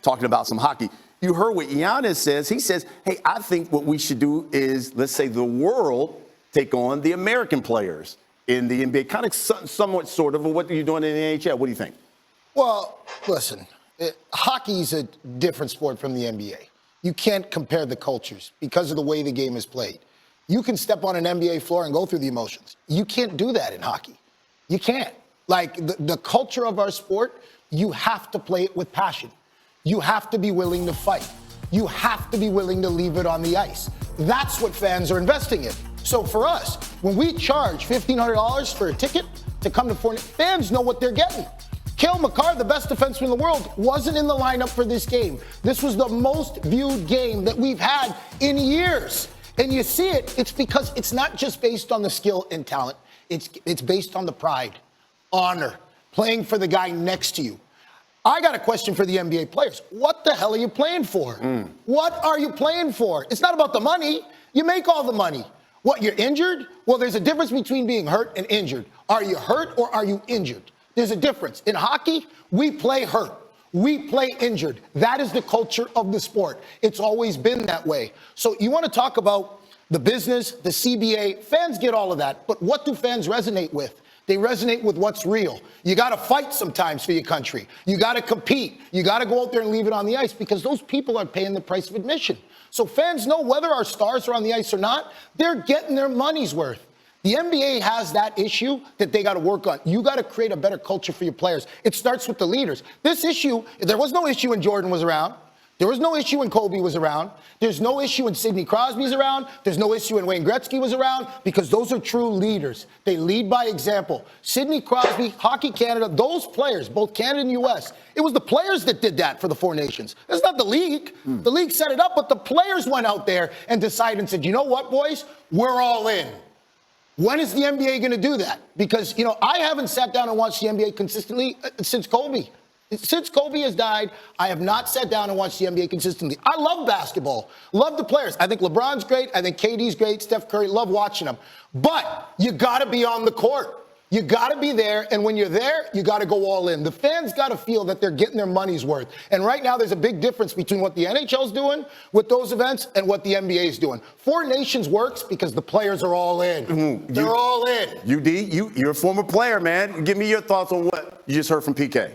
talking about some hockey. You heard what Giannis says. He says, hey, I think what we should do is, let's say, the world take on the American players in the NBA. Kind of somewhat sort of what are you doing in the NHL? What do you think? Well, listen, hockey's a different sport from the NBA. You can't compare the cultures because of the way the game is played. You can step on an NBA floor and go through the emotions. You can't do that in hockey. You can't. Like, the culture of our sport, you have to play it with passion. You have to be willing to fight. You have to be willing to leave it on the ice. That's what fans are investing in. So for us, when we charge $1,500 for a ticket to come to Fortnite, fans know what they're getting. Cale Makar, the best defenseman in the world, wasn't in the lineup for this game. This was the most viewed game that we've had in years. And you see it, it's because it's not just based on the skill and talent. It's based on the pride, honor, playing for the guy next to you. I got a question for the NBA players. What the hell are you playing for? What are you playing for? It's not about the money. You make all the money. What, you're injured? Well, there's a difference between being hurt and injured. Are you hurt or are you injured? There's a difference. In hockey, we play hurt. We play injured. That is the culture of the sport. It's always been that way. So you want to talk about the business, the CBA, fans get all of that. But what do fans resonate with? They resonate with what's real. You got to fight sometimes for your country. You got to compete. You got to go out there and leave it on the ice because those people are paying the price of admission. So fans know whether our stars are on the ice or not, they're getting their money's worth. The NBA has that issue that they got to work on. You got to create a better culture for your players. It starts with the leaders. This issue, there was no issue when Jordan was around. There was no issue when Kobe was around. There's no issue when Sidney Crosby's around. There's no issue when Wayne Gretzky was around because those are true leaders. They lead by example. Sidney Crosby, Hockey Canada, those players, both Canada and U.S., it was the players that did that for the Four Nations. It's not the league. The league set it up, but the players went out there and decided and said, you know what, boys? We're all in. When is the NBA going to do that? Because, I haven't sat down and watched the NBA consistently since Kobe. Since Kobe has died, I have not sat down and watched the NBA consistently. I love basketball, love the players. I think LeBron's great. I think KD's great. Steph Curry, love watching them. But you got to be on the court. You got to be there. And when you're there, you got to go all in. The fans got to feel that they're getting their money's worth. And right now, there's a big difference between what the NHL's doing with those events and what the NBA's doing. Four Nations works because the players are all in. They're all in. You're a former player, man. Give me your thoughts on what you just heard from PK.